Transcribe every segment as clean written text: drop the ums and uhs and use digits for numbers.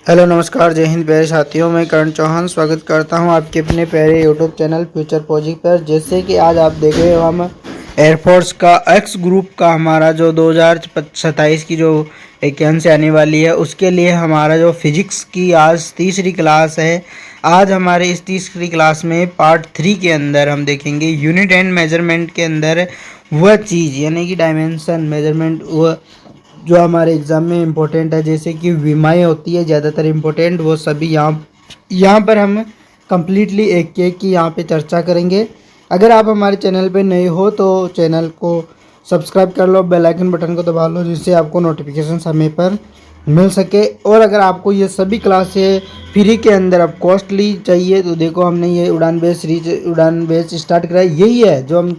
Hello नमस्कार, जय हिंद प्यारे साथियों। मैं करण चौहान स्वागत करता हूं आपके अपने प्यारे यूट्यूब चैनल फ्यूचर प्रोजेक्ट पर। जैसे कि आज आप देख रहे हो, हम एयरफोर्स का एक्स ग्रुप का हमारा जो 2027 की जो वैकेंसी आने वाली है, उसके लिए हमारा जो फिजिक्स की आज तीसरी क्लास है। आज हमारे इस तीसरी क्लास में पार्ट 3 के अंदर हम देखेंगे यूनिट एंड मेजरमेंट के अंदर वह चीज़ यानी कि डायमेंशन मेजरमेंट, वह जो हमारे एग्ज़ाम में इम्पोर्टेंट है, जैसे कि विमाएँ होती है ज़्यादातर इम्पोर्टेंट, वो सभी यहाँ पर हम कम्प्लीटली एक एक की यहाँ पे चर्चा करेंगे। अगर आप हमारे चैनल पे नए हो तो चैनल को सब्सक्राइब कर लो, बेल आइकन बटन को दबा लो, जिससे आपको नोटिफिकेशन समय पर मिल सके। और अगर आपको ये सभी क्लासें फ्री के अंदर अब कॉस्टली चाहिए तो देखो, हमने ये उड़ान बैच स्टार्ट करा है। यही है जो हम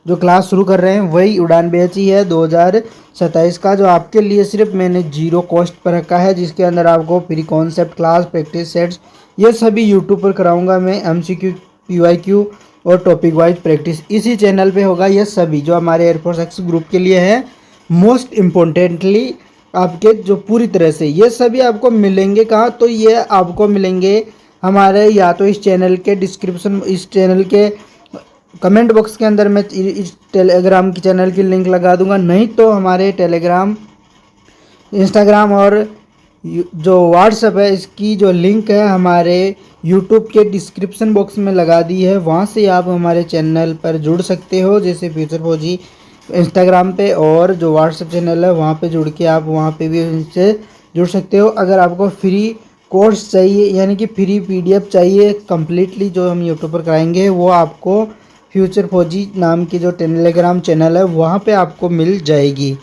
जो क्लास शुरू कर रहे हैं, वही उड़ान बैच ही है 2027 का, जो आपके लिए सिर्फ मैंने जीरो कॉस्ट पर रखा है, जिसके अंदर आपको free concept class, practice sets, ये सभी यूट्यूब पर कराऊंगा मैं। MCQ, PYQ और टॉपिक वाइज प्रैक्टिस इसी चैनल पे होगा। ये सभी जो हमारे एयरफोर्स एक्स ग्रुप के लिए है, मोस्ट इम्पोर्टेंटली आपके जो पूरी तरह से ये सभी आपको मिलेंगे कहाँ, तो ये आपको मिलेंगे हमारे या तो इस चैनल के डिस्क्रिप्शन, इस चैनल के कमेंट बॉक्स के अंदर मैं इस टेलीग्राम की चैनल की लिंक लगा दूंगा, नहीं तो हमारे टेलीग्राम, इंस्टाग्राम और जो व्हाट्सएप है, इसकी जो लिंक है हमारे यूट्यूब के डिस्क्रिप्शन बॉक्स में लगा दी है। वहाँ से आप हमारे चैनल पर जुड़ सकते हो, जैसे फ्यूचर फौजी इंस्टाग्राम पे, और जो व्हाट्सएप चैनल है वहाँ पे जुड़ के आप वहाँ पे भी इनसे जुड़ सकते हो। अगर आपको फ्री कोर्स चाहिए यानी कि फ्री PDF चाहिए कम्प्लीटली जो हम यूट्यूब पर कराएंगे, वो आपको फ्यूचर फौजी नाम की जो टेलीग्राम चैनल है वहाँ पे आपको मिल जाएगी।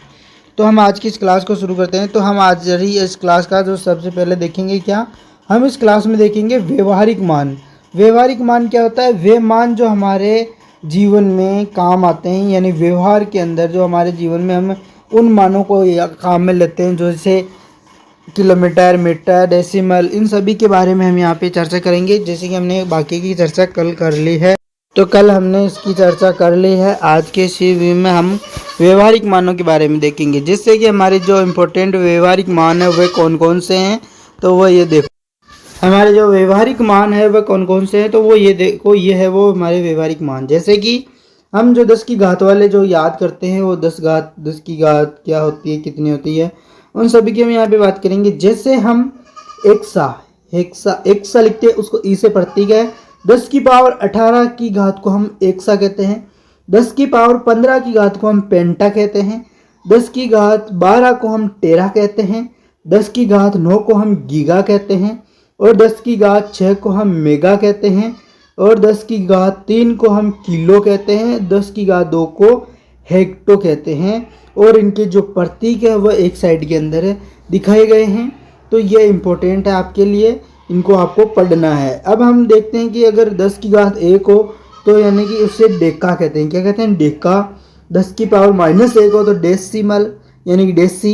तो हम आज की इस क्लास को शुरू करते हैं। तो हम आज ही इस क्लास का जो सबसे पहले देखेंगे, क्या हम इस क्लास में देखेंगे व्यवहारिक मान। व्यवहारिक मान क्या होता है? वे मान जो हमारे जीवन में काम आते हैं, यानी व्यवहार के अंदर जो हमारे जीवन में हम उन मानों को काम में लेते हैं, जैसे किलोमीटर, मीटर, डेसिमल, इन सभी के बारे में हम यहाँ पे चर्चा करेंगे। जैसे कि हमने बाकी की चर्चा कल कर ली है, तो कल हमने इसकी चर्चा कर ली है। आज के इस वीडियो में हम व्यवहारिक मानों के बारे में देखेंगे, जिससे कि हमारे जो इम्पोर्टेंट व्यवहारिक मान है वे कौन कौन से हैं। तो वो ये देखो, हमारे जो व्यवहारिक मान है वह कौन कौन से हैं। तो वो ये देखो, ये है वो हमारे व्यवहारिक मान। जैसे कि हम जो 10 की घात वाले जो याद करते हैं, वो 10 की घात क्या होती है, कितनी होती है, उन सभी की हम यहाँ पे बात करेंगे। जैसे हम एक्सा हेक्सा एक्सा लिखते हैं, उसको ई से प्रतीक है। 10 की पावर 18 की घात को हम एक्सा कहते हैं। 10 की पावर 15 की घात को हम पेंटा कहते हैं। 10 की घात 12 को हम टेरा कहते हैं। 10 की घात 9 को हम गीगा कहते हैं। और 10 की घात 6 को हम मेगा कहते हैं। और 10 की घात 3 को हम किलो कहते हैं। 10 की घात 2 को हेक्टो कहते हैं। और इनके जो प्रतीक है वह एक साइड के अंदर है दिखाए गए हैं। तो ये इम्पोर्टेंट है आपके लिए, इनको आपको पढ़ना है। अब हम देखते हैं कि अगर 10 की घात 1 हो तो यानी कि उसे डेका कहते हैं। क्या कहते हैं? डेका। 10 की पावर -1 हो तो डेसिमल यानी कि डेसी।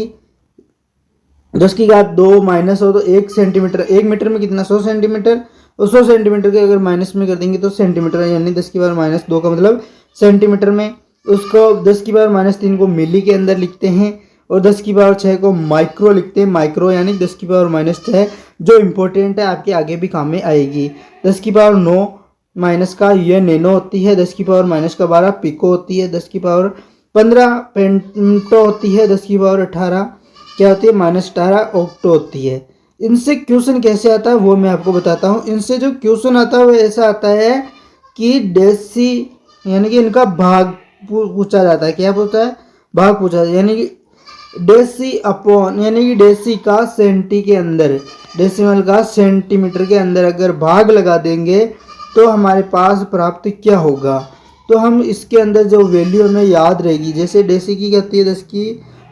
10 की घात 2 माइनस हो तो 1 सेंटीमीटर। 1 मीटर में कितना? 100 सेंटीमीटर। और 100 सेंटीमीटर के अगर माइनस में कर देंगे तो सेंटीमीटर, यानी 10 की पावर -2 का मतलब सेंटीमीटर में। उसको 10 की पावर -3 को मिली के अंदर लिखते हैं। और 10 की पावर 6 को माइक्रो लिखते हैं। माइक्रो यानी 10 की पावर -6, जो इम्पोर्टेंट है, आपके आगे भी काम में आएगी। 10 की पावर 9 माइनस का ये नैनो होती है। 10 की पावर -12 पिको होती है। 10 की पावर 15 पेंटो होती है। 10 की पावर 18 क्या होती है? -18 ऑक्टो होती है। इनसे क्वेश्चन कैसे आता है वो मैं आपको बताता हूँ। इनसे जो क्वेश्चन आता है वो ऐसा आता है कि डेसी यानी कि इनका भाग पूछा जाता है। क्या पूछा है? भाग पूछा जाता है। यानी कि डेसी अपॉन, यानी कि डेसी का सेंटी के अंदर, डेसिमल का सेंटीमीटर के अंदर अगर भाग लगा देंगे तो हमारे पास प्राप्त क्या होगा। तो हम इसके अंदर जो वैल्यू हमें याद रहेगी, जैसे डेसी की कहती है 10 की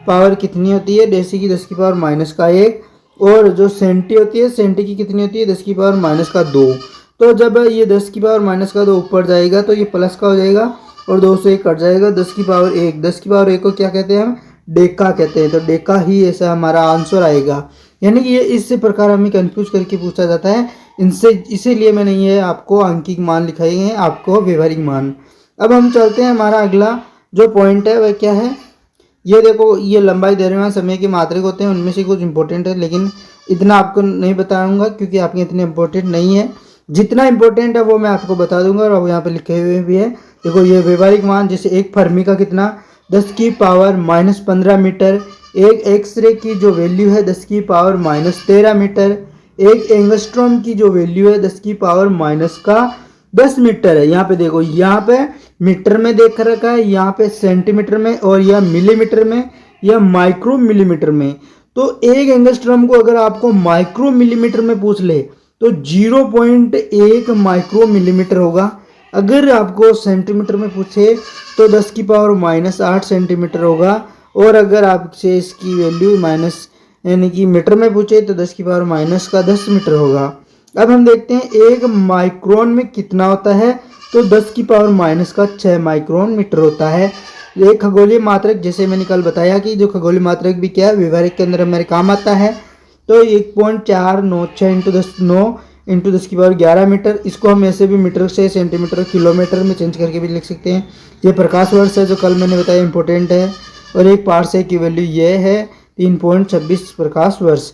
पावर कितनी होती है? डेसी की 10 की पावर -1। और जो सेंटी होती है, सेंटी की कितनी होती है? 10 की पावर -2। तो जब ये 10 की पावर -2 ऊपर जाएगा तो ये प्लस का हो जाएगा और 2 से 1 कट जाएगा। 10 की पावर 1, 10 की पावर 1 को क्या कहते हैं? हम डेका कहते हैं। तो डेका ही ऐसा हमारा आंसर आएगा। यानी कि ये इस प्रकार हमें कंफ्यूज करके पूछा जाता है इनसे, इसीलिए मैंने ये आपको अंकिक मान लिखाए हैं, आपको व्यवहारिक मान। अब हम चलते हैं, हमारा अगला जो पॉइंट है वह क्या है? ये देखो, ये लंबाई, द्रव्यमान, समय के मात्रक होते हैं, उनमें से कुछ इंपॉर्टेंट है, लेकिन इतना आपको नहीं बताऊंगा क्योंकि आपके इतने इंपॉर्टेंट नहीं है। जितना इंपॉर्टेंट है वो मैं आपको बता दूंगा और अब यहाँ पे लिखे हुए भी है। देखो ये व्यवहारिक मान, जैसे एक फर्मी का कितना 10⁻⁻15 मीटर, एक एक्सरे की जो वैल्यू है 10⁻⁻13 मीटर, एक एंगस्ट्रॉम की जो वैल्यू है 10⁻⁻10 मीटर है। यहाँ पे देखो, यहाँ पे मीटर में देख रखा है, यहाँ पे सेंटीमीटर में, और यह मिलीमीटर में, यह माइक्रो मिलीमीटर में। तो एक एंगस्ट्रॉम को अगर आपको माइक्रो मिलीमीटर में पूछ ले तो 0.1 माइक्रो मिलीमीटर होगा। अगर आपको सेंटीमीटर में पूछे तो 10⁻⁻8 सेंटीमीटर होगा, और अगर आपसे इसकी वैल्यू माइनस यानी कि मीटर में पूछे तो 10⁻⁻10 मीटर होगा। अब हम देखते हैं एक माइक्रोन में कितना होता है, तो 10⁻⁻6 माइक्रोन मीटर होता है। एक खगोलीय मात्रक, जैसे मैंने कल बताया कि जो खगोलीय मात्रक भी क्या है व्यवहारिक के अंदर हमारे काम आता है, तो 1.496 इंटू 10⁻11 मीटर। इसको हम ऐसे भी मीटर से सेंटीमीटर किलोमीटर में चेंज करके भी लिख सकते हैं। ये प्रकाश वर्ष है जो कल मैंने बताया इंपॉर्टेंट है, और एक पार्सेक की वैल्यू ये है 3.26 प्रकाश वर्ष।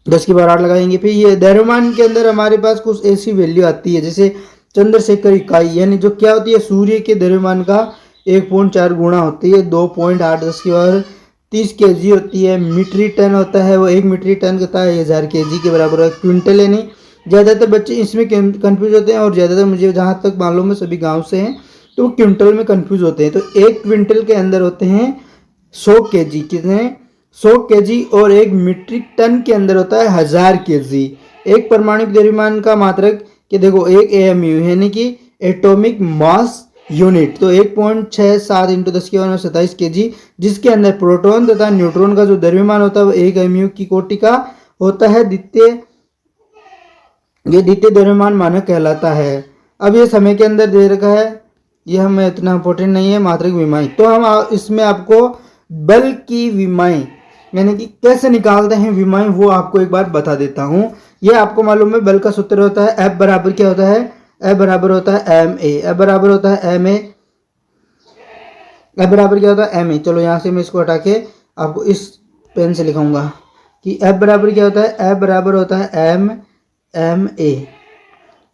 10⁻8 लगाएंगे। फिर ये द्रव्यमान के अंदर हमारे पास कुछ ऐसी वैल्यू आती है जैसे चंद्रशेखर इकाई, यानी जो क्या होती है सूर्य के द्रव्यमान का 1.4 गुणा होती है, 2.8 10⁻30 kg होती है। मीट्रिक टन होता है, वो 1 मीट्रिक टन होता है 1000 kg के बराबर है। क्विंटल यानी ज़्यादातर बच्चे इसमें कंफ्यूज होते हैं, और ज़्यादातर मुझे जहाँ तक मालूम है सभी गाँव से हैं तो वो क्विंटल में कंफ्यूज होते हैं। तो एक क्विंटल के अंदर होते हैं 100 kg, कितने 100 kg, और एक मीट्रिक टन के अंदर होता है 1000 kg। एक परमाणु द्रव्यमान का मात्रक कि देखो एक AMU यानी कि एटॉमिक मास यूनिट, तो 1.67 इंटू 10⁻27 kg, जिसके अंदर प्रोटॉन तथा न्यूट्रॉन का जो द्रव्यमान होता है वो 1 AMU की कोटि का होता है। ये द्वितीय द्रव्यमान मानक कहलाता है। अब ये समय के अंदर दे रखा है, ये हमें इतना इंपॉर्टेंट नहीं है। मात्रक विमाई, तो हम इसमें आपको बल की विमाई यानी कि कैसे निकालते हैं विमाई वो आपको एक बार बता देता हूँ। ये आपको मालूम है बल का सूत्र होता है F बराबर क्या होता है, F बराबर होता है ma, F बराबर होता है ma, F बराबर क्या होता है ma। चलो यहाँ से मैं इसको हटा के आपको इस पेन से लिखाऊंगा कि F बराबर क्या होता है, F बराबर होता है ma,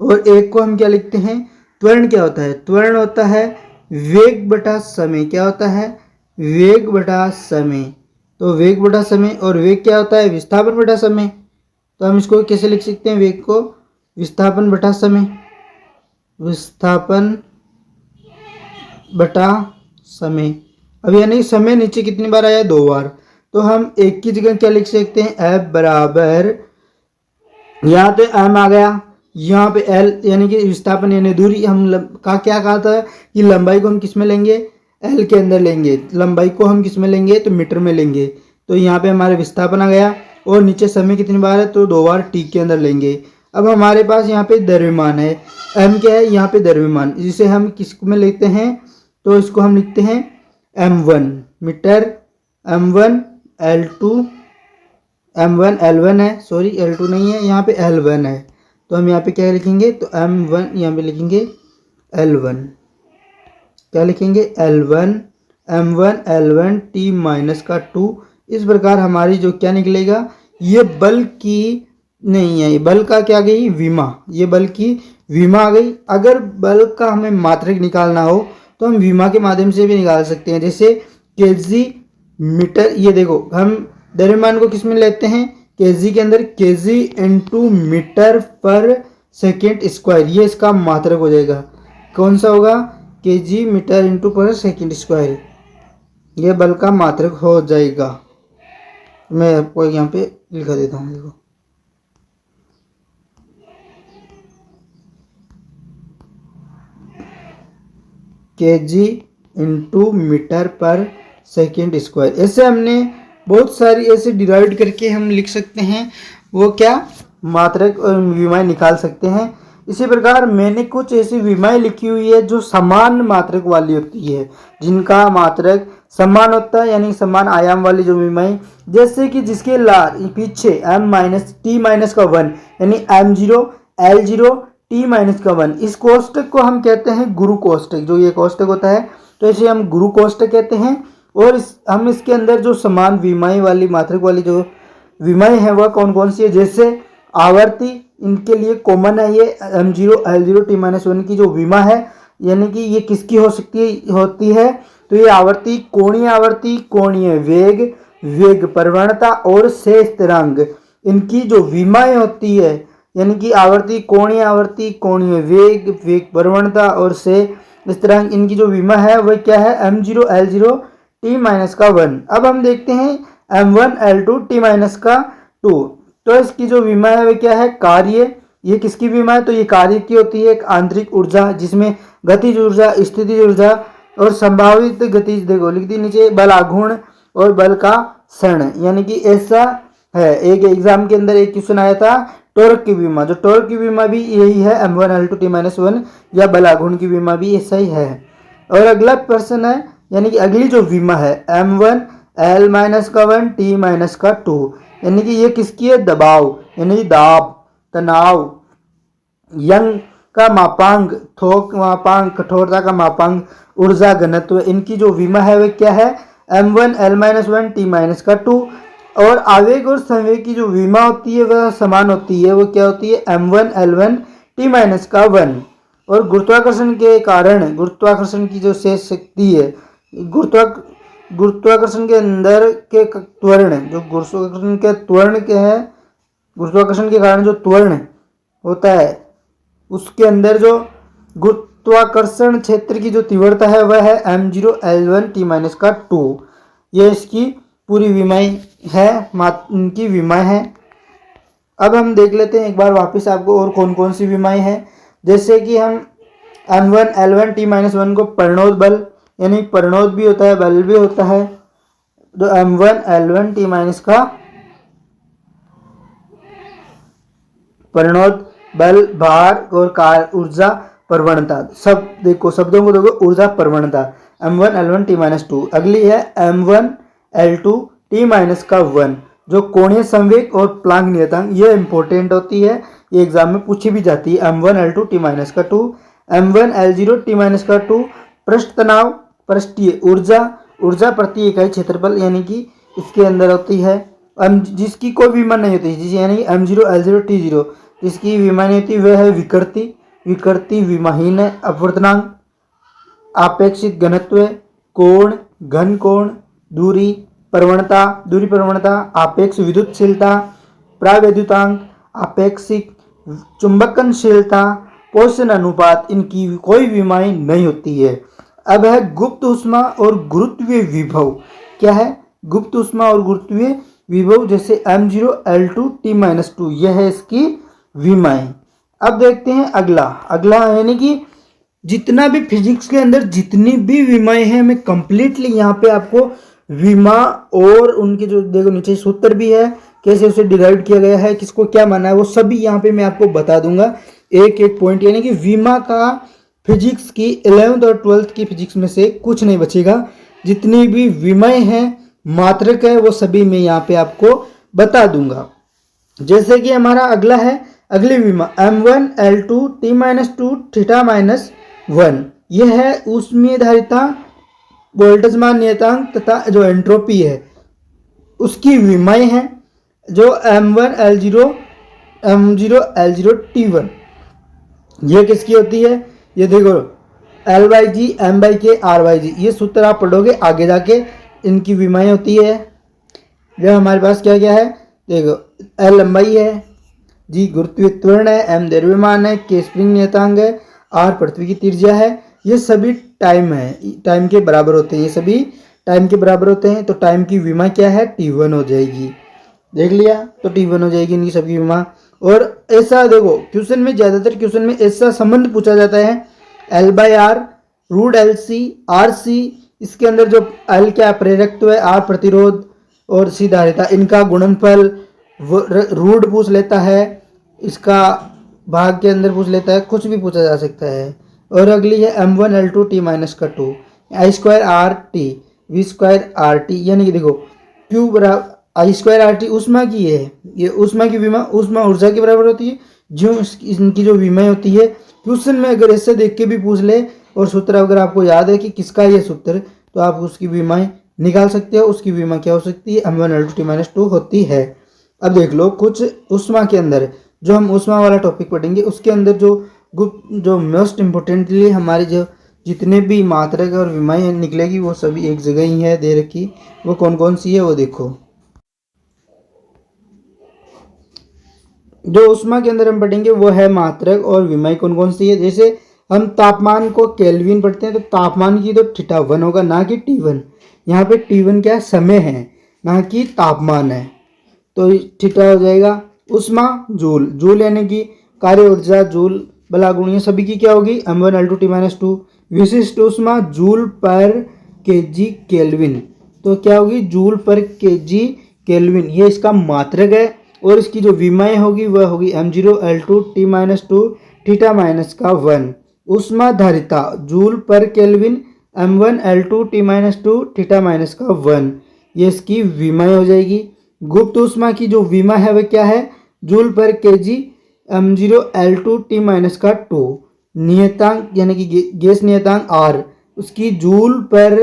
और एक को हम क्या लिखते हैं, त्वरण क्या होता है, त्वरण होता है वेग बटा समय। क्या होता है, वेग बटा समय। तो वेग बटा समय, और वेग क्या होता है, विस्थापन बटा समय। तो हम इसको कैसे लिख सकते हैं, वेग को विस्थापन बटा समय, विस्थापन बटा समय। अब यानी समय नीचे कितनी बार आया, 2 बार। तो हम एक की जगह क्या लिख सकते हैं, F बराबर, यहाँ पे M आ गया, यहाँ पे L यानी कि विस्थापन यानी दूरी। हम क्या कहा था कि लंबाई को हम किस में लेंगे, L के अंदर लेंगे। लंबाई को हम किस में लेंगे, तो मीटर में लेंगे। तो यहाँ पे हमारे विस्थापन आ गया, और नीचे समय कितनी बार है, तो 2 बार T के अंदर लेंगे। अब हमारे पास यहाँ पे द्रव्यमान है, M क्या है, यहाँ पे द्रव्यमान, जिसे हम किस में लेते हैं, तो इसको हम लिखते हैं M1 metre, M1 L2, M1 L1 है, सॉरी L2 नहीं है, यहाँ पे L1 है। तो हम यहाँ पे क्या लिखेंगे, तो M1 यहाँ पे लिखेंगे L1, क्या लिखेंगे L1, M1 L1 T minus का 2। इस प्रकार हमारी जो क्या निकलेगा, ये बल की नहीं है, बल का क्या गई, विमा, ये बल की विमा आ गई। अगर बल का हमें मात्रक निकालना हो तो हम विमा के माध्यम से भी निकाल सकते हैं, जैसे kg मीटर। ये देखो हम द्रव्यमान को किस में लेते हैं, kg के अंदर, kg इंटू मीटर पर सेकेंड स्क्वायर, ये इसका मात्रक हो जाएगा। कौन सा होगा, kg मीटर इंटू पर सेकेंड स्क्वायर, ये बल का मात्रक हो जाएगा। मैं आपको यहाँ पे लिखा देता हूँ, देखो kg इंटू मीटर पर सेकेंड स्क्वायर। ऐसे हमने बहुत सारी ऐसे डिवाइड करके हम लिख सकते हैं, वो क्या मात्रक और विमाएं निकाल सकते हैं। इसी प्रकार मैंने कुछ ऐसी विमाएं लिखी हुई है जो समान मात्रक वाली होती है, जिनका मात्रक समान होता है, यानी समान आयाम वाली जो विमाएं, जैसे कि जिसके पीछे m माइनस टी माइनस का 1 यानी m0 L0 t माइनस का 1, इस कोष्टक को हम कहते हैं गुरु कोष्टक। जो ये कोष्टक होता है तो इसे हम गुरु कोष्टक कहते हैं। और हम इसके अंदर जो समान विमाएं वाली मात्रक वाली जो विमाएं हैं वह कौन कौन सी है। जैसे आवर्ती, इनके लिए कॉमन है ये m0 l0 t-1 की जो विमा है, यानी कि ये किसकी हो सकती होती है, तो ये आवर्ती, कोणीय वेग, वेग प्रवणता और से स्थिरांक, इनकी जो विमाएं होती है, यानी कि आवर्ती, कोणीय वेग, वेग प्रवणता और से स्थिरांक, इनकी जो विमा है वह क्या है, m0 l0 t-1। अब हम देखते हैं m1 l2 t-2। तो इसकी जो विमा है वह क्या है, कार्य, ये किसकी विमा है, तो ये कार्य की होती है। एक आंतरिक ऊर्जा जिसमें गतिज ऊर्जा, स्थितिज ऊर्जा और संभावित गतिज, देखो लिख दी नीचे, बल आघूर्ण और बल का क्षण, यानी कि ऐसा है। एक एग्जाम के अंदर एक क्वेश्चन आया था टॉर्क की विमा, जो टॉर्क की विमा भी यही है m1 l2 t-1, या बल आघूर्ण की विमा भी ऐसा ही है। और अगला प्रश्न है, यानी कि अगली जो विमा है m1 l-1 t-2, यानी कि ये किसकी है, दबाव, यानी दाब, तनाव, यंग का मापांक, थोक मापांक, कठोरता का मापांक, ऊर्जा घनत्व, इनकी जो विमा है वह क्या है, m1 l-1 t-2। और आवेग और संवेग की जो विमा होती है वह समान होती है, वो क्या होती है, m1 l1 t-1। और गुरुत्वाकर्षण के कारण, गुरुत्वाकर्षण की जो शेष शक्ति है, गुरुत्वाकर्षण के अंदर के त्वरण, जो गुरुत्वाकर्षण के त्वरण के हैं, गुरुत्वाकर्षण के कारण जो त्वरण होता है उसके अंदर जो गुरुत्वाकर्षण क्षेत्र की जो तीव्रता है वह है m0 l1 t-2। यह इसकी पूरी विमाएं है, इनकी विमाएं हैं। अब हम देख लेते हैं एक बार वापस आपको और कौन कौन सी विमाएं हैं। जैसे कि हम m1 l1 t-1 को परिणोद बल, यानी परिणोद भी होता है, बल भी होता है। तो m1 l1 t- का परिणोद बल, भार और कार्य, ऊर्जा, प्रवणता, सब देखो, शब्दों को देखो, ऊर्जा, प्रवणता, m1 l1 t-2। अगली है m1 l2 t-1, जो कोणीय संवेग और प्लांक नियतांक, ये इंपॉर्टेंट होती है, ये एग्जाम में पूछी भी जाती है। m1 l2 t-2, m1 l0 t-2, पृष्ठ तनाव, पृष्ठीय ऊर्जा, ऊर्जा प्रति इकाई क्षेत्रफल, यानी कि इसके अंदर होती है। जिसकी कोई विमा नहीं होती, जिस यानी m0 l0 t0, जिसकी विमा नहीं होती वह है विकृति, विकृति विमाहीन है। अपवर्तनांक, आपेक्षिक घनत्व, कोण, घन कोण, दूरी प्रवणता, दूरी प्रवणता, आपेक्ष विद्युतशीलता, प्रावैद्युतांक, आपेक्षिक चुंबकनशीलता, पोषण अनुपात, इनकी कोई विमाएं नहीं होती है। अब है गुप्त ऊष्मा और गुरुत्वीय विभव। क्या है, गुप्त ऊष्मा और गुरुत्वीय विभव, जैसे m0 l2 t-2, यह है इसकी विमाएं। अब देखते हैं अगला यानी कि जितना भी फिजिक्स के अंदर जितनी भी विमाएं हैं, मैं कंप्लीटली यहाँ पे आपको विमा और उनके जो देखो नीचे सूत्र भी है, कैसे उसे डिराइव किया गया है, किसको क्या माना है, वो सभी यहाँ पे मैं आपको बता दूंगा एक एक पॉइंट। यानी कि विमा का फिजिक्स की 11th और 12th की फिजिक्स में से कुछ नहीं बचेगा। जितनी भी विमाएं हैं, मात्रक है, वो सभी मैं यहाँ पे आपको बता दूंगा। जैसे कि हमारा अगला है, अगली विमा m1 l2 t-2 θ-1, यह है ऊष्मीय धारिता, वोल्टेज मान नियतांक तथा जो एंट्रोपी है उसकी विमाएं हैं। जो m1 l0 t1, ये किसकी होती है, ये देखो L/G M/K R/G, ये सूत्र आप पढ़ोगे आगे जाके, इनकी विमाएं होती है। जब हमारे पास क्या क्या है, देखो L लंबाई है, G गुरुत्वीय त्वरण है, M द्रव्यमान है, K स्प्रिंग नियतांक है, R पृथ्वी की त्रिज्या है। ये सभी टाइम है, टाइम के बराबर होते हैं, ये सभी टाइम के बराबर होते हैं। तो टाइम की विमा क्या है, T1 हो जाएगी। देख लिया, तो T1 हो जाएगी इनकी सबकी विमा। और ऐसा देखो क्वेश्चन में, ज्यादातर क्वेश्चन में ऐसा संबंध पूछा जाता है, L/R √LC RC, इसके अंदर जो L क्या प्रेरकत्व है, R प्रतिरोध और C धारिता, इनका गुणनफल रूट पूछ लेता है, इसका भाग के अंदर पूछ लेता है, कुछ भी पूछा जा सकता है। और अगली है m1 l2 t-2, I2RT V2RT, यानी कि देखो Q बराबर I2RT ऊष्मा की है, ये ऊष्मा की विमा, ऊष्मा ऊर्जा के बराबर होती है। जो इनकी जो विमा होती है, क्वेश्चन में अगर ऐसे देख के भी पूछ ले और सूत्र अगर आपको याद है कि किसका ये सूत्र, तो आप उसकी विमाएं निकाल सकते हो। उसकी विमा क्या हो सकती है, m1 l2 t-2 होती है। अब देख लो कुछ ऊष्मा के अंदर जो हम ऊष्मा वाला टॉपिक पढ़ेंगे उसके अंदर जो मोस्ट इम्पोर्टेंटली हमारे जो जितने भी मात्रक और विमाएं निकलेगी वो सभी एक जगह ही है दे रखी। वो कौन कौन सी है वो देखो। जो ऊष्मा के अंदर हम पढ़ेंगे वो है मात्रक और विमाएं कौन कौन सी है। जैसे हम तापमान को केल्विन पढ़ते हैं तो तापमान की तो θ1 होगा ना कि T1। यहाँ पे T1 क्या है, समय है ना कि तापमान है, तो थीटा हो जाएगा। ऊष्मा जूल, जूल यानी कि कार्य ऊर्जा जूल बला गुणिया सभी की क्या होगी m1 L2 T-2। विशिष्ट ऊष्मा जूल पर केजी केल्विन, तो क्या होगी जूल पर केजी केल्विन, ये इसका मात्रक है। और इसकी जो विमाएं होगी वह होगी m0 L2 T-2 theta minus का 1। ऊष्मा धारिता जूल पर kelvin m1 L2 T-2 theta minus का 1, ये इसकी विमाएं हो जाएगी। गुप्त ऊष्मा की जो विमा है वह क्या है जूल पर केजी m0 L2 T-2। नियतांक यानी कि गैस नियतांक R, उसकी जूल पर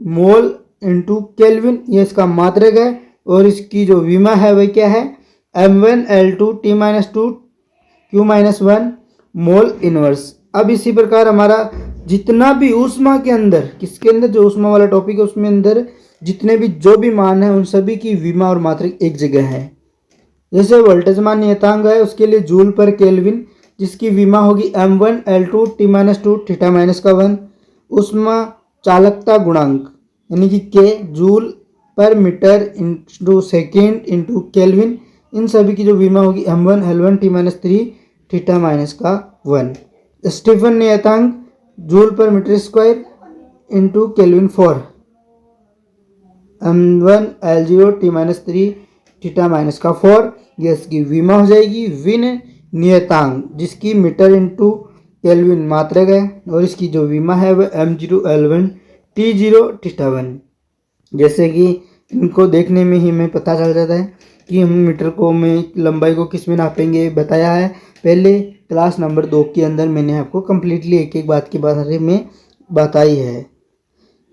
मोल इंटू केल्विन, ये इसका मात्रक है। और इसकी जो विमा है वह क्या है m1 L2 T-2 Q-1 mole inverse. अब इसी प्रकार हमारा जितना भी ऊष्मा के अंदर किसके अंदर जो ऊष्मा वाला टॉपिक है उसमें अंदर जितने भी जो भी मान है उन सभी की विमा और मात्रक एक जगह है। जैसे वोल्टेज मान नियतांक है उसके लिए जूल पर केल्विन जिसकी विमा होगी m1 L2 T-2 theta minus का 1। ऊष्मा चालकता गुणांक यानी कि K जूल पर metre into second into kelvin, इन सभी की जो विमा होगी m1 L1 T-3 theta minus का 1। स्टीफन नियतांक जूल पर metre square into kelvin 4, m1 L0 T-3 theta minus का 4, ये इसकी विमा हो जाएगी। विन नियतांक जिसकी मीटर इंटू केल्विन मात्रक है और इसकी जो विमा है वह m0 L1 T0 थीटा 1। जैसे कि इनको देखने में ही हमें पता चल जाता है कि हम मीटर को में लंबाई को किस में नापेंगे, बताया है पहले क्लास नंबर 2 के अंदर। मैंने आपको कम्प्लीटली एक एक बात के बारे में बताई है।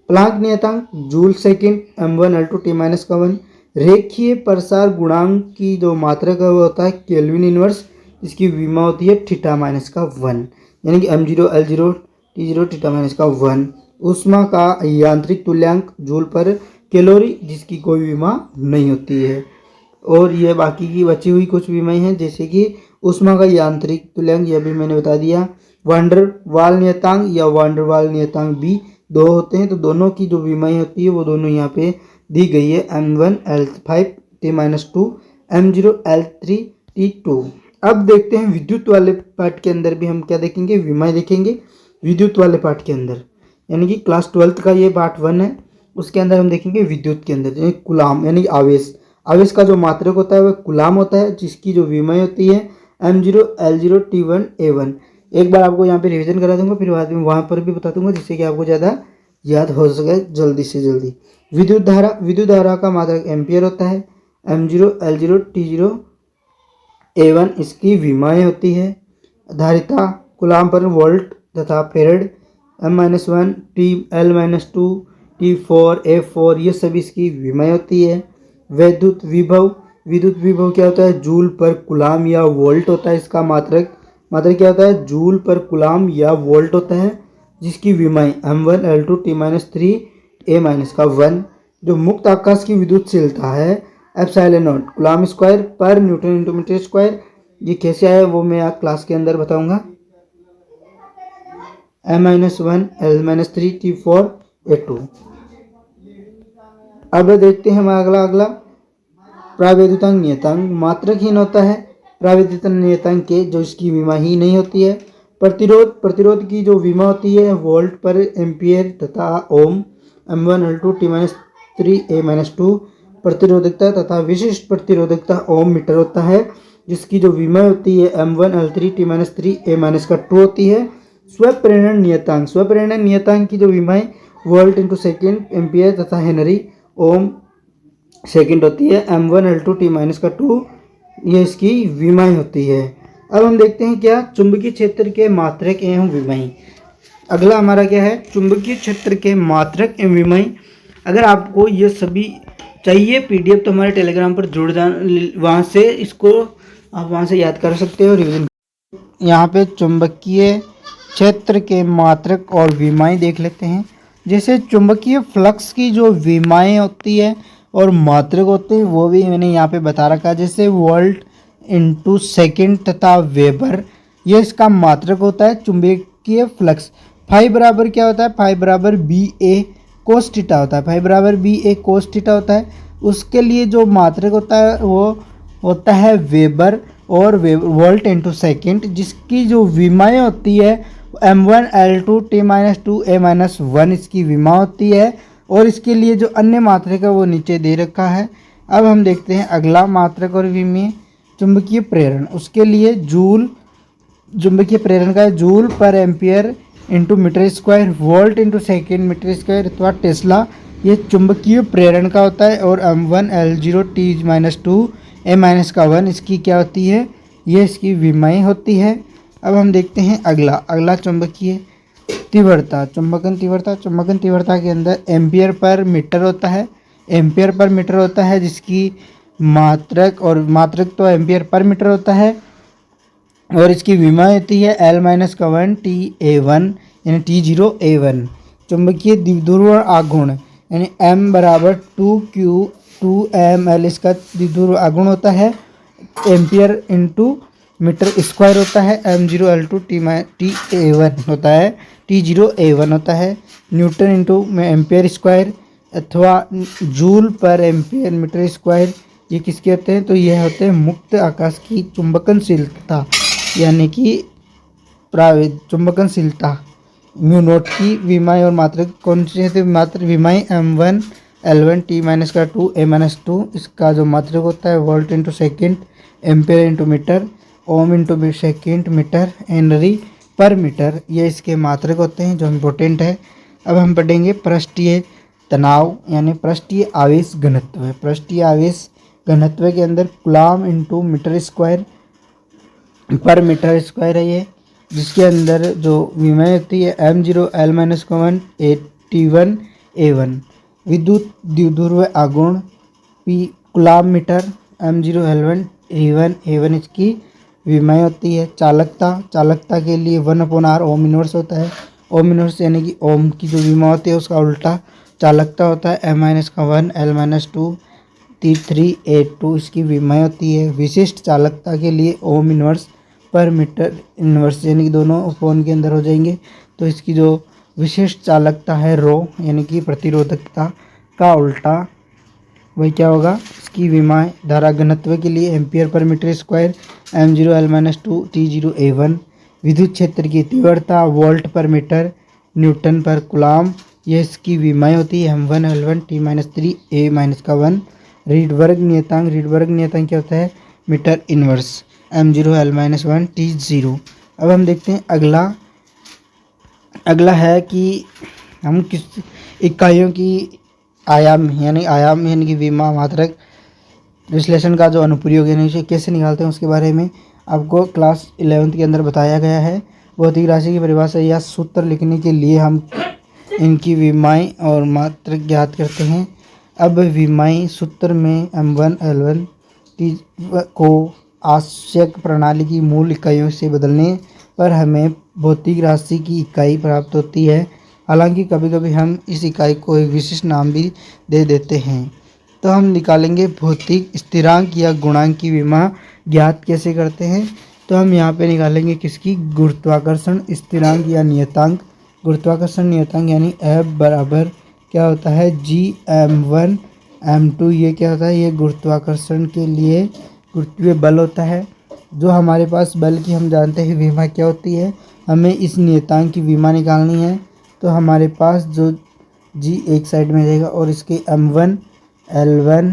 प्लांक नियतांक joule second m1 L2 T-1। रेखीय प्रसार गुणांक की जो मात्रक है वो होता है केल्विन इनवर्स, इसकी विमा होती है थीटा माइनस का 1 यानी कि m0 L0 T0 theta minus का 1। ऊष्मा का यांत्रिक तुल्यांक जूल पर कैलोरी जिसकी कोई विमा नहीं होती है। और ये बाकी की बची हुई कुछ विमाएं हैं जैसे कि ऊष्मा का यांत्रिक तुल्यांक, यह भी मैंने बता दिया। वांडर वाल नियतांक या वांडर वाल नियतांक भी दो होते हैं, तो दोनों की जो विमाएं होती है वो दोनों यहाँ पे दी गई है m1 L5 T-2 m0 L3 T2। अब देखते हैं विद्युत वाले पार्ट के अंदर भी हम क्या देखेंगे, विमाएं देखेंगे विद्युत वाले पार्ट के अंदर, यानी कि क्लास 12th का ये पार्ट 1 है। उसके अंदर हम देखेंगे विद्युत के अंदर यानी कुलाम यानी आवेश, आवेश का जो मात्रक होता है वह कुलाम होता है जिसकी जो विमाएं होती है m0 L0 T1 A1। एक बार आपको यहाँ पे रिवीजन करा दूंगा फिर बाद में वहाँ पर भी बता दूंगा जिससे कि आपको ज़्यादा याद हो सके जल्दी से जल्दी। विद्युत धारा का मात्रक एम्पियर होता है m0 L0 T0 A1, इसकी विमाएं होती है। धारिता कुलाम पर वोल्ट तथा फेरेड m-1 T L-2 T4 F4, ये सभी इसकी विमाएं होती है। विद्युत विभव क्या होता है जूल पर कुलाम या वोल्ट होता है, इसका मात्रक क्या होता है जूल पर कुलाम या वोल्ट होता है जिसकी विमाएं m1 L2 T-3 A-1। जो मुक्त आकाश की विद्युतशीलता है ε0 कुलाम स्क्वायर पर न्यूटन इंटू मीटर स्क्वायर, ये कैसे आया वो मैं आज क्लास के अंदर बताऊंगा। m-1 L-3 T4 A2। अब देखते हैं हम अगला प्रावैद्युतांक नियतांक मात्रकहीन होता है। प्रावैद्युतांक नियतांक के जो इसकी विमा ही नहीं होती है। प्रतिरोध की जो विमा होती है वोल्ट पर एम्पियर तथा ओम m1 L2 T-3 A-2। प्रतिरोधकता तथा विशिष्ट प्रतिरोधकता ओम मीटर होता है जिसकी जो विमा होती है m1 L3 T-3 A-2 होती है। स्वप्रेरण नियतांक की जो विमाएं वोल्ट इंटू सेकेंड एम्पियर तथा हेनरी ओम सेकेंड होती है m1 L2 T-2, ये इसकी विमाएं होती है। अब हम देखते हैं क्या चुंबकीय क्षेत्र के मात्रक एवं विमाएं। अगला हमारा क्या है चुंबकीय क्षेत्र के मात्रक एवं विमाएं। अगर आपको ये सभी चाहिए पीडीएफ तो हमारे टेलीग्राम पर जुड़ जाना, वहाँ से इसको आप वहाँ से याद कर सकते हो, रिवीजन। यहाँ पे चुंबकीय क्षेत्र के मात्रक और विमाएं देख लेते हैं। जैसे चुंबकीय फ्लक्स की जो विमाएं होती है और मात्रक होते हैं वो भी मैंने यहाँ पे बता रखा है। जैसे वोल्ट इंटू सेकेंड तथा वेबर, ये इसका मात्रक होता है चुंबकीय फ्लक्स। फाई बराबर क्या होता है, फाई बराबर बी ए कोस थीटा होता है, फाई बराबर बी ए कोस थीटा होता है। उसके लिए जो मात्रक होता है वो होता है वेबर और वोल्ट इंटू सेकेंड, जिसकी जो विमाएं होती है m1 l2 t-2 a-1 इसकी विमा होती है। और इसके लिए जो अन्य मात्रक है वो नीचे दे रखा है। अब हम देखते हैं अगला मात्रक और विमीय चुंबकीय प्रेरण। उसके लिए जूल, चुंबकीय प्रेरण का है joule per ampere into metre square, volt into second metre square अथवा टेस्ला, ये चुंबकीय प्रेरण का होता है। और m1 l0 t-2 a-1 इसकी क्या होती है, ये इसकी विमाएं होती है। अब हम देखते हैं अगला चुंबकीय तीव्रता, चुंबकन तीव्रता के अंदर एम्पियर पर मीटर होता है, एम्पियर पर मीटर होता है, जिसकी मात्रक तो एम्पियर पर मीटर होता है। और इसकी विमा होती है L-1 T-A1 यानी T0A1। चुंबकीय द्विध्रुव आघूर्ण यानी M बराबर 2Q 2mL इसका द्विध्रुव आघूर्ण होता है, एम्पियर इंटू मीटर स्क्वायर होता है। M0L2 T-A1 होता है, T0A1 होता है। न्यूटन इंटू एम्पियर स्क्वायर अथवा joule per ampere metre square, ये किसके होते हैं, तो ये होते हैं मुक्त आकाश की चुंबकनशीलता यानी कि चुंबकनशीलता म्यू नोट की विमाएं और मात्रक कौन सी है, मात्र विमाएं m1 l1 t-2 a-2, इसका जो मात्रक होता है volt into second, ampere into metre, ohm into second, metre, henry per metre, ये इसके मात्रक होते हैं जो इम्पोर्टेंट है। अब हम पढ़ेंगे पृष्ठीय तनाव यानी पृष्ठीय आवेश घनत्व। पृष्ठीय आवेश घनत्व के अंदर कूलॉम इंटू मीटर स्क्वायर पर मीटर स्क्वायर है ये, जिसके अंदर जो विमाएं होती है m0 l-1 t1 a1। विद्युत द्विध्रुव आघूर्ण p Coulomb metre m0 l1 a1 इसकी विमाएं होती है। चालकता के लिए 1/r ओम इनवर्स होता है, ओम इनवर्स यानी कि ओम की जो विमा होती है उसका उल्टा चालकता होता है। m-1 l-2 t3 a2 इसकी विमाएं होती है। विशिष्ट चालकता के लिए ओम इनवर्स पर मीटर इनवर्स यानी कि दोनों अपॉन के अंदर हो जाएंगे, तो इसकी जो विशिष्ट चालकता है रो यानी कि प्रतिरोधकता का उल्टा वही क्या होगा, इसकी विमाएं। धारा घनत्व के लिए ampere per metre square m0 l-2 t0a1। विद्युत क्षेत्र की तीव्रता वोल्ट पर मीटर न्यूटन पर कूलॉम, यह इसकी विमाएं होती है m1 l1 t-3 a-1। रीडबर्ग नियतांक क्या होता है, metre inverse m0 l-1 t0। अब हम देखते हैं अगला है कि हम किस इकाइयों की आयाम यानी कि विमा मात्रक विश्लेषण का जो अनुप्रयोग है उसे कैसे निकालते हैं उसके बारे में आपको क्लास 11th के अंदर बताया गया है। भौतिक राशि की परिभाषा या सूत्र लिखने के लिए हम इनकी विमाएं और मात्रक ज्ञात करते हैं। अब विमाएं सूत्र में m1 l1 t को आवश्यक प्रणाली की मूल इकाइयों से बदलने पर हमें भौतिक राशि की इकाई प्राप्त होती है। हालांकि कभी कभी हम इस इकाई को एक विशिष्ट नाम भी दे देते हैं। तो हम निकालेंगे भौतिक स्थिरांक या गुणांक की विमा ज्ञात कैसे करते हैं, तो हम यहाँ पे निकालेंगे किसकी, गुरुत्वाकर्षण स्थिरांक या नियतांक। गुरुत्वाकर्षण नियतांक यानी F बराबर क्या होता है Gm1 m2, ये क्या होता है, ये गुरुत्वाकर्षण के लिए गुरुत्वीय बल होता है। जो हमारे पास बल की हम जानते हैं विमा क्या होती है, हमें इस नियतांक की विमा निकालनी है। तो हमारे पास जो G एक साइड में रहेगा और इसके m1 l1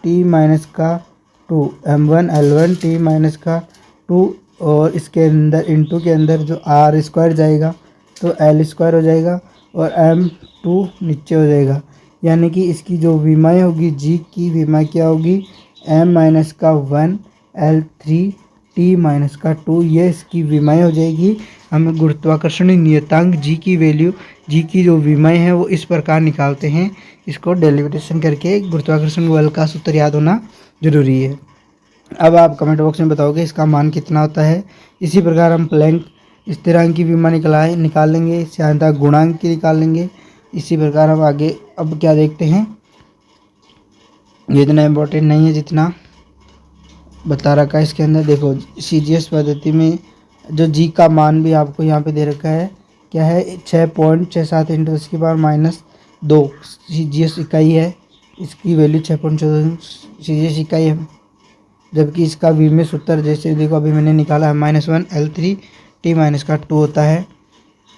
t-2 m1 l1 t-2 और इसके अंदर इंटू के अंदर जो r स्क्वायर जाएगा तो l स्क्वायर हो जाएगा और m2 नीचे हो जाएगा। यानी कि इसकी जो विमाएं होगी G की विमा क्या होगी m-1 l3 टी माइनस का 2, ये इसकी विमाएँ हो जाएगी। हमें गुरुत्वाकर्षण नियतांक जी की वैल्यू, जी की जो विमाएँ हैं वो इस प्रकार निकालते हैं। इसको डेरिवेशन करके गुरुत्वाकर्षण बल का सूत्र याद होना जरूरी है। अब आप कमेंट बॉक्स में बताओगे इसका मान कितना होता है। इसी प्रकार हम प्लैंक स्थिरांक की विमा निकाल लेंगे, श्यानता गुणांक की निकाल लेंगे। इसी प्रकार हम आगे अब क्या देखते हैं, ये इतना इम्पोर्टेंट नहीं है जितना बता रखा है इसके अंदर। देखो CGS पद्धति में जो जी का मान भी आपको यहाँ पे दे रखा है, क्या है 6.67 × 10⁻²। CGS इकाई है, इसकी वैल्यू 6.14 CGS इकाई है। जबकि इसका विमीय सूत्र जैसे देखो अभी मैंने निकाला है -1 L3 T माइनस का 2 होता है।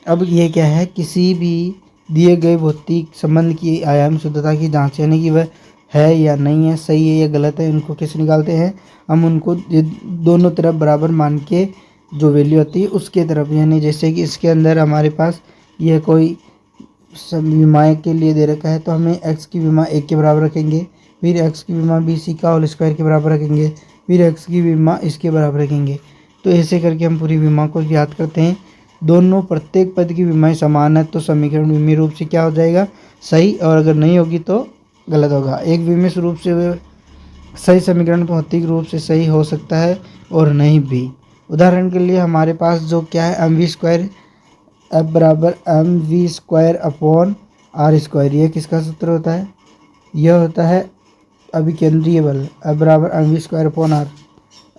अब ये क्या है, किसी भी दिए गए भौतिक संबंध की आयाम शुद्धता की जांच, यानी कि वह है या नहीं है, सही है या गलत है, इनको कैसे निकालते हैं हम, उनको दोनों तरफ बराबर मान के जो वैल्यू होती है उसके तरफ, यानी जैसे कि इसके अंदर हमारे पास यह कोई विमाएँ के लिए दे रखा है तो हमें x की विमा 1 के बराबर रखेंगे, फिर x की विमा BC का होल स्क्वायर के बराबर रखेंगे, फिर x की विमा इसके बराबर रखेंगे। तो ऐसे करके हम पूरी विमा को ज्ञात करते हैं। दोनों प्रत्येक पद की विमाएँ समान है तो समीकरण विमीय रूप से क्या हो जाएगा, सही, और अगर नहीं होगी तो गलत होगा। एक विमीय रूप से सही समीकरण भौतिक रूप से सही हो सकता है और नहीं भी। उदाहरण के लिए हमारे पास जो क्या है mv², F बराबर mv²/r², यह किसका सूत्र होता है, यह होता है अभिकेंद्रीय बल। F बराबर mv²/r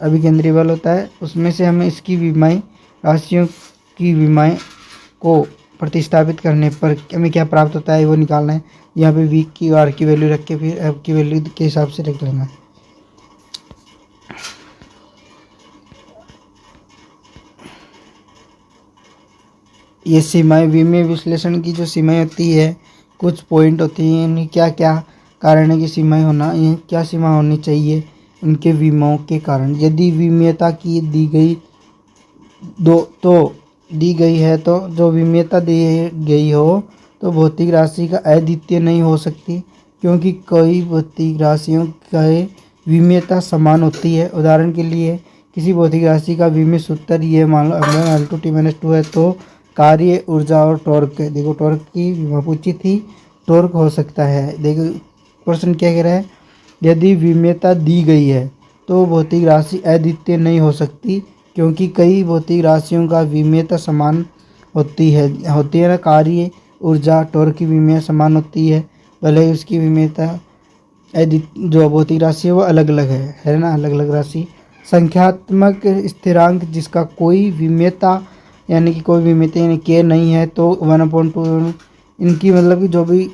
अभिकेंद्रीय बल होता है। उसमें से हमें इसकी विमाएँ, राशियों की विमाएँ को प्रतिस्थापित करने पर हमें क्या प्राप्त होता है वो निकालना है। यहाँ पे v की r की वैल्यू रख के फिर f की वैल्यू के हिसाब से रख लेना। ये सीमाएं, विमीय विश्लेषण की जो सीमाएं होती है, कुछ पॉइंट होती हैं, यानी क्या क्या कारण है कि सीमाएं होना, ये क्या सीमा होनी चाहिए उनके विमाओं के कारण। यदि विमीयता की दी गई है तो जो विमीयता दी गई हो तो भौतिक राशि का अद्वितीय नहीं हो सकती, क्योंकि कई भौतिक राशियों का विमीयता समान होती है। उदाहरण के लिए किसी भौतिक राशि का विमीय सूत्र ये मान लो L2 T-2 है तो कार्य, ऊर्जा और टॉर्क, देखो टॉर्क की विमा पूछी थी, टॉर्क हो सकता है। देखो प्रश्न क्या कह रहा है, यदि विमीयता दी गई है तो भौतिक राशि अद्वितीय नहीं हो सकती, क्योंकि कई भौतिक राशियों का विमीयता समान होती है ना। कार्य, ऊर्जा, टॉर्क की विमीयता समान होती है, भले ही उसकी विमीयता जो भौतिक राशि है वो अलग अलग है ना, अलग अलग राशि। संख्यात्मक स्थिरांक जिसका कोई विमीयता, यानी कि कोई विमीयता यानी k नहीं है तो 1/2 इनकी, मतलब कि जो भी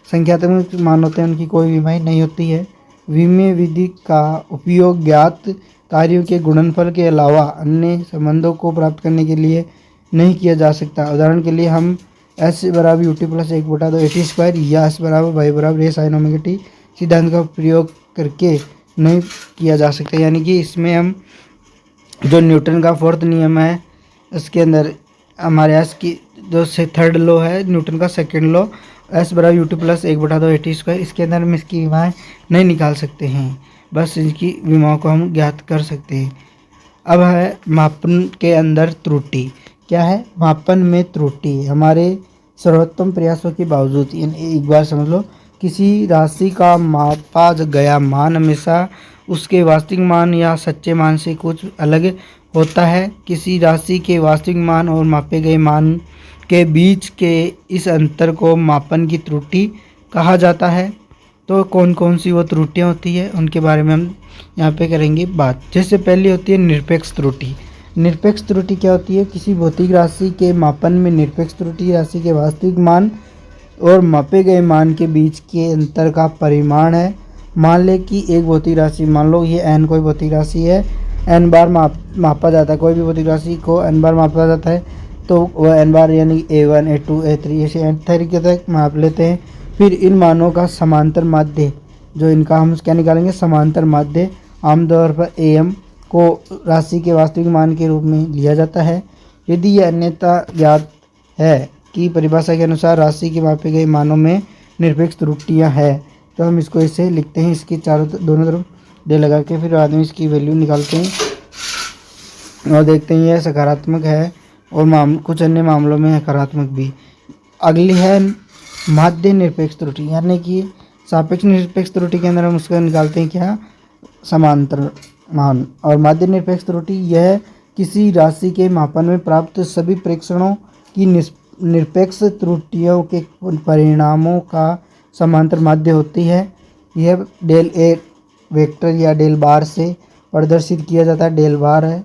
संख्यात्मक मान होते हैं उनकी कोई विमाएँ नहीं होती है। विमीय विधि का उपयोग ज्ञात कार्यों के गुणनफल के अलावा अन्य संबंधों को प्राप्त करने के लिए नहीं किया जा सकता। उदाहरण के लिए हम S बराबर ut + 1/2 at² या S बराबर y बराबर a sin ωt सिद्धांत का प्रयोग करके नहीं किया जा सकता। यानी कि इसमें हम जो न्यूटन का फोर्थ नियम है उसके अंदर हमारे S की जो से थर्ड लॉ है, न्यूटन का सेकंड लॉ, S बराबर ut + 1/2 at², इसके अंदर हम इसकी विमाएँ नहीं निकाल सकते हैं, बस इसकी विमाओं को हम ज्ञात कर सकते हैं। अब है मापन के अंदर त्रुटि। क्या है, मापन में त्रुटि हमारे सर्वोत्तम प्रयासों के बावजूद, एक बार समझ लो, किसी राशि का मापा गया मान हमेशा उसके वास्तविक मान या सच्चे मान से कुछ अलग होता है। किसी राशि के वास्तविक मान और मापे गए मान के बीच के इस अंतर को मापन की त्रुटि कहा जाता है। तो कौन कौन सी वो त्रुटियाँ होती है उनके बारे में हम यहाँ पे करेंगे बात। जैसे पहली होती है निरपेक्ष त्रुटि। निरपेक्ष त्रुटि क्या होती है, किसी भौतिक राशि के मापन में निरपेक्ष त्रुटि राशि के वास्तविक मान और मापे गए मान के बीच के अंतर का परिमाण है। मान ले कि एक भौतिक राशि, मान लो ये n कोई भौतिक राशि है, n बार मापा जाता है, कोई भी भौतिक राशि को n बार मापा जाता है तो वह n बार यानी a1 a2 a3 ऐसे n तरीके तक माप लेते हैं। फिर इन मानों का समांतर माध्य, जो इनका हम क्या निकालेंगे, समांतर माध्य, आमतौर पर am को राशि के वास्तविक मान के रूप में लिया जाता है। यदि यह अन्यथा ज्ञात है कि परिभाषा के अनुसार राशि के मापे गए मानों में निरपेक्ष त्रुटियां हैं तो हम इसको ऐसे लिखते हैं, इसकी दोनों तरफ डे लगा के फिर बाद में इसकी वैल्यू निकालते हैं। और देखते हैं यह सकारात्मक है और कुछ अन्य मामलों में नकारात्मक भी। अगली है माध्य निरपेक्ष त्रुटि, यानी कि सापेक्ष निरपेक्ष त्रुटि के अंदर हम उसको निकालते हैं क्या, समांतर मान। और माध्य निरपेक्ष त्रुटि यह किसी राशि के मापन में प्राप्त सभी प्रेक्षणों की निरपेक्ष त्रुटियों के परिणामों का समांतर माध्य होती है। यह डेल ए वेक्टर या डेल बार से प्रदर्शित किया जाता है। डेल बार है,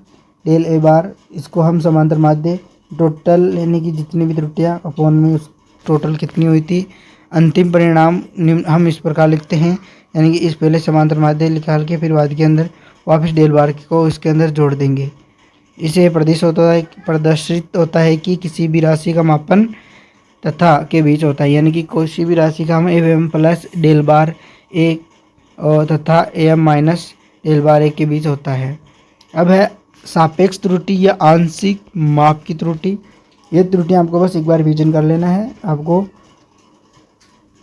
डेल ए बार, इसको हम समांतर माध्य टोटल, यानी कि जितनी भी त्रुटियां अपॉन में उस टोटल कितनी हुई थी, अंतिम परिणाम हम इस प्रकार लिखते हैं, यानी कि इस पहले समांतर माध्य निकाल के फिर बाद के अंदर वापस डेल बार को इसके अंदर जोड़ देंगे। इसे प्रदर्शित होता है कि किसी भी राशि का मापन तथा के बीच होता है, यानी कि किसी भी राशि का हम एम प्लस डेल बार ए और तथा एम माइनस डेल बार ए के बीच होता है। अब है सापेक्ष त्रुटि या आंशिक माप की त्रुटि। ये त्रुटि आपको बस एक बार रिवीजन कर लेना है। आपको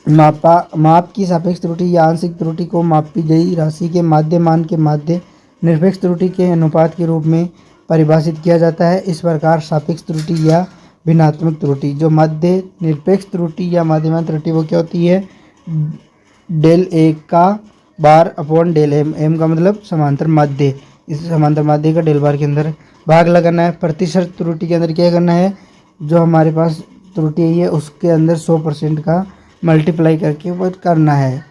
माप की सापेक्ष त्रुटि या आंशिक त्रुटि को मापी गई राशि के माध्य मान के माध्य निरपेक्ष त्रुटि के अनुपात के रूप में परिभाषित किया जाता है। इस प्रकार सापेक्ष त्रुटि या भिन्नात्मक त्रुटि, जो माध्य निरपेक्ष त्रुटि या माध्यमान त्रुटि, वो क्या होती है, डेल ए का bar upon del M, M का मतलब समांतर माध्य, इस समांतर माध्य का डेल बार के अंदर भाग लगाना है। प्रतिशत त्रुटि के अंदर क्या करना है, जो हमारे पास त्रुटि है उसके अंदर 100% का मल्टीप्लाई करके वो करना है।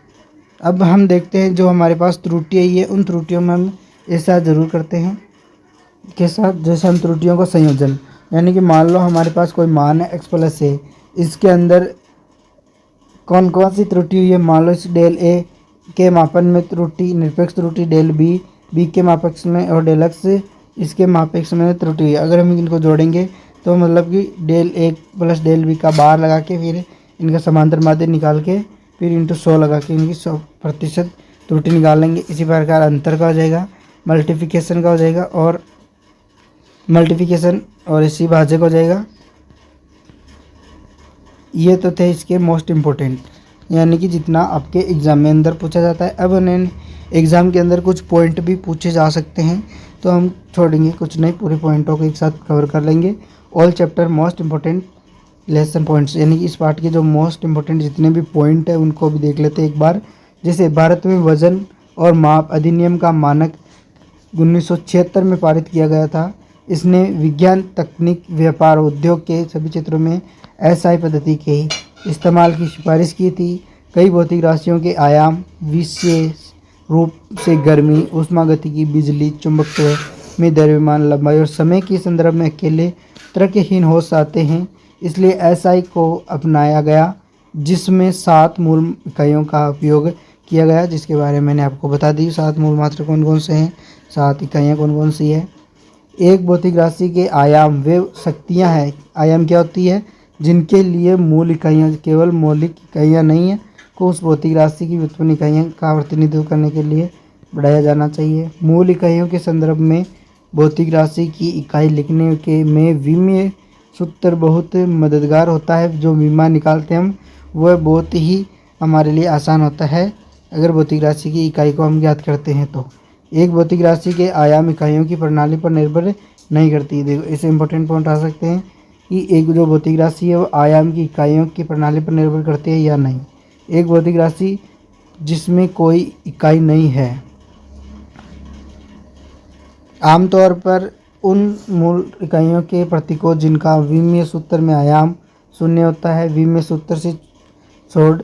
अब हम देखते हैं जो हमारे पास त्रुटि आई है उन त्रुटियों में हम ऐसा ज़रूर करते हैं के साथ, जैसे हम त्रुटियों का संयोजन, यानी कि मान लो हमारे पास कोई मान है x प्लस ए, इसके अंदर कौन कौन सी त्रुटि हुई है, मान लो इस डेल ए के मापन में त्रुटि, निरपेक्ष त्रुटि डेल बी, बी के मापेक्ष में, और डेल एक्स इसके मापेक्ष में त्रुटि हुई है। अगर हम इनको जोड़ेंगे तो मतलब कि del A plus del B का बार लगा के फिर इनका समांतर माध्य निकाल के फिर इंटू 100 लगा के इनकी 100% त्रुटि निकाल लेंगे। इसी प्रकार अंतर का हो जाएगा, मल्टीप्लिकेशन का हो जाएगा और मल्टीप्लिकेशन और इसी भाजक हो जाएगा। ये तो थे इसके मोस्ट इम्पोर्टेंट, यानी कि जितना आपके एग्ज़ाम में अंदर पूछा जाता है। अब उन्हें एग्ज़ाम के अंदर कुछ पॉइंट भी पूछे जा सकते हैं, तो हम छोड़ेंगे कुछ नहीं, पूरे पॉइंटों को एक साथ कवर कर लेंगे। All chapter most important lesson points, यानी कि इस पार्ट के जो मोस्ट इम्पोर्टेंट जितने भी पॉइंट है उनको भी देख लेते हैं एक बार। जैसे भारत में वजन और माप अधिनियम का मानक 1976 में पारित किया गया था। इसने विज्ञान, तकनीक, व्यापार, उद्योग के सभी क्षेत्रों में एसआई पद्धति के इस्तेमाल की सिफारिश की थी। कई भौतिक राशियों के आयाम, विशेष रूप से गर्मी, ऊष्मागतिकी, बिजली, चुंबकत्व में द्रव्यमान, लंबाई और समय के संदर्भ में अकेले तर्कहीन हो जाते हैं। इसलिए एसआई को अपनाया गया, जिसमें 7 मूल इकाइयों का उपयोग किया गया, जिसके बारे में मैंने आपको बता दी। 7 मूल मात्रा कौन कौन से हैं, 7 इकाइयाँ कौन कौन सी है। एक भौतिक राशि के आयाम वे शक्तियाँ हैं, आयाम क्या होती है, जिनके लिए मूल इकाइयाँ केवल मौलिक इकाइयाँ नहीं है, को उस भौतिक राशि की व्युत्पन्न इकाइयों का प्रतिनिधित्व करने के लिए बढ़ाया जाना चाहिए। मूल इकाइयों के संदर्भ में भौतिक राशि की इकाई लिखने के में विमीय सूत्र बहुत मददगार होता है। जो विमा निकालते हैं हम, वह बहुत ही हमारे लिए आसान होता है अगर भौतिक राशि की इकाई को हम ज्ञात करते हैं तो। एक भौतिक राशि के आयाम इकाइयों की प्रणाली पर निर्भर नहीं करती। देखो इसे इंपॉर्टेंट पॉइंट आ सकते हैं कि एक जो भौतिक राशि है वो आयाम की इकाइयों की प्रणाली पर निर्भर करती है या नहीं। एक भौतिक राशि जिसमें कोई इकाई नहीं है, आमतौर पर उन मूल इकाइयों के प्रतीकों जिनका विमीय सूत्र में आयाम 0 होता है, विमीय सूत्र से छोड़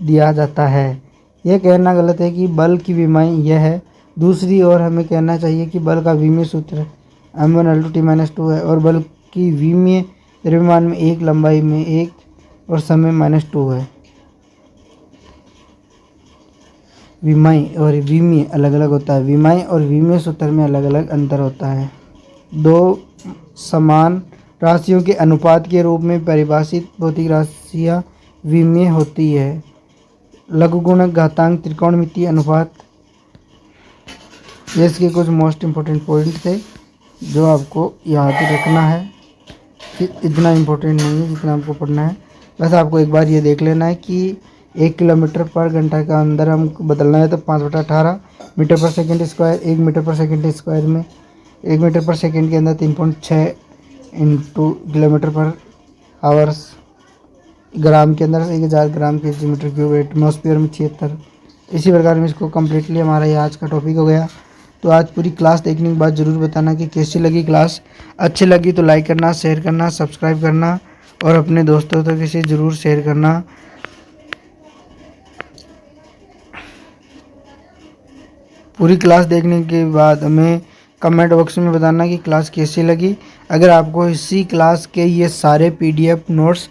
दिया जाता है। यह कहना गलत है कि बल की विमाई यह है। दूसरी ओर हमें कहना चाहिए कि बल का विमीय सूत्र m1L2T-2 है और बल की विमीय द्रव्यमान में 1, लंबाई में 1 और समय -2 है। विमाई और विमीय अलग अलग होता है, विमाई और विमीय सूत्र में अलग अलग अंतर होता है। 2 समान राशियों के अनुपात के रूप में परिभाषित भौतिक राशियाँ विमीय होती है। लघुगुणक, घातांक, त्रिकोणमितीय अनुपात, ये इसके कुछ मोस्ट इम्पोर्टेंट पॉइंट थे जो आपको याद रखना है। कि इतना इम्पोर्टेंट नहीं है जितना आपको पढ़ना है, बस आपको एक बार ये देख लेना है कि 1 किलोमीटर पर घंटा का अंदर हम बदलना है तो 5/18 मीटर पर सेकंड स्क्वायर, 1 मीटर पर सेकंड स्क्वायर में 1 मीटर पर सेकंड के अंदर 3.6 इंटू किलोमीटर पर आवर्स, ग्राम के अंदर 1000 ग्राम प्रति मीटर क्यूब, एटमॉस्फेयर में 76। इसी प्रकार में इसको कम्प्लीटली हमारा ये आज का टॉपिक हो गया। तो आज पूरी क्लास देखने के बाद ज़रूर बताना कि कैसी लगी क्लास। अच्छी लगी तो लाइक करना, शेयर करना, सब्सक्राइब करना और अपने दोस्तों तक इसे ज़रूर शेयर करना। पूरी क्लास देखने के बाद हमें कमेंट बॉक्स में बताना कि क्लास कैसी लगी। अगर आपको इसी क्लास के ये सारे पीडीएफ नोट्स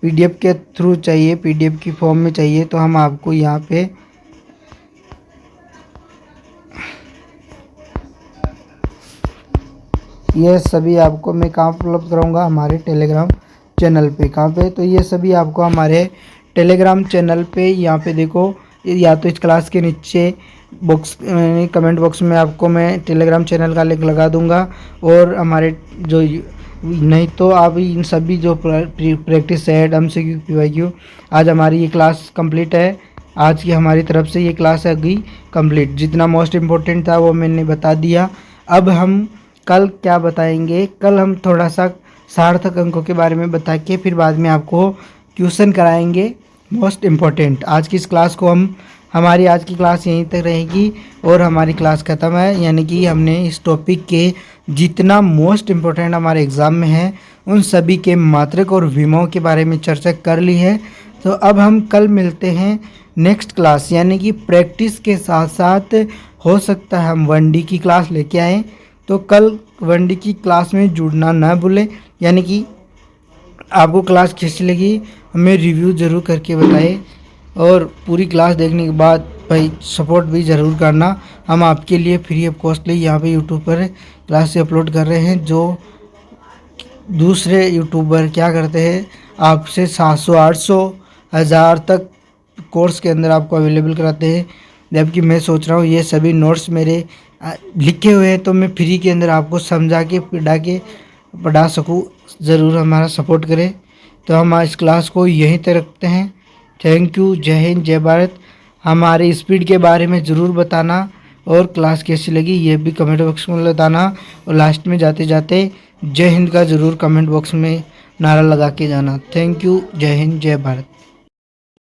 पीडीएफ के थ्रू चाहिए, पीडीएफ की फॉर्म में चाहिए, तो हम आपको यहाँ पे ये सभी आपको मैं कहाँ उपलब्ध कराऊंगा, हमारे टेलीग्राम चैनल पे। कहाँ पे? तो ये सभी आपको हमारे टेलीग्राम चैनल पे, यहाँ पे देखो, या तो इस क्लास के नीचे बॉक्स कमेंट बॉक्स में आपको मैं टेलीग्राम चैनल का लिंक लगा दूंगा। और हमारे जो नहीं तो आप इन सभी जो प्रैक्टिस सेट, एमसीक्यू, पीवाईक्यू, आज हमारी ये क्लास कंप्लीट है। आज की हमारी तरफ से ये क्लास है गई कंप्लीट। जितना मोस्ट इम्पोर्टेंट था वो मैंने बता दिया। अब हम कल क्या बताएंगे, कल हम थोड़ा सा सार्थक अंकों के बारे में बता के फिर बाद में आपको ट्यूशन कराएंगे मोस्ट इम्पोर्टेंट। आज की इस क्लास को हमारी आज की क्लास यहीं तक रहेगी और हमारी क्लास ख़त्म है। यानी कि हमने इस टॉपिक के जितना मोस्ट इम्पोर्टेंट हमारे एग्ज़ाम में है उन सभी के मात्रक और विमों के बारे में चर्चा कर ली है। तो अब हम कल मिलते हैं नेक्स्ट क्लास, यानी कि प्रैक्टिस के साथ साथ हो सकता है हम 1D की क्लास लेके आएँ। तो कल 1D की क्लास में जुड़ना ना भूलें। यानी कि आपको क्लास कैसी लगी हमें रिव्यू ज़रूर करके बताएं और पूरी क्लास देखने के बाद भाई सपोर्ट भी ज़रूर करना। हम आपके लिए फ्री ऑफ कॉस्टली यहाँ पे यूट्यूब पर क्लास अपलोड कर रहे हैं। जो दूसरे यूट्यूबर क्या करते हैं, आपसे 700, 800, 1000 तक कोर्स के अंदर आपको अवेलेबल कराते हैं, जबकि मैं सोच रहा हूँ ये सभी नोट्स मेरे लिखे हुए हैं तो मैं फ्री के अंदर आपको समझा के पढ़ा सकूँ। ज़रूर हमारा सपोर्ट करें। तो हम इस क्लास को यहीं तक रखते हैं। Thank you. जय हिंद, जय भारत। हमारे स्पीड के बारे में ज़रूर बताना और क्लास कैसी लगी ये भी कमेंट बॉक्स में बताना। और लास्ट में जाते जाते जय हिंद का ज़रूर कमेंट बॉक्स में नारा लगा के जाना। Thank you. जय हिंद, जय भारत।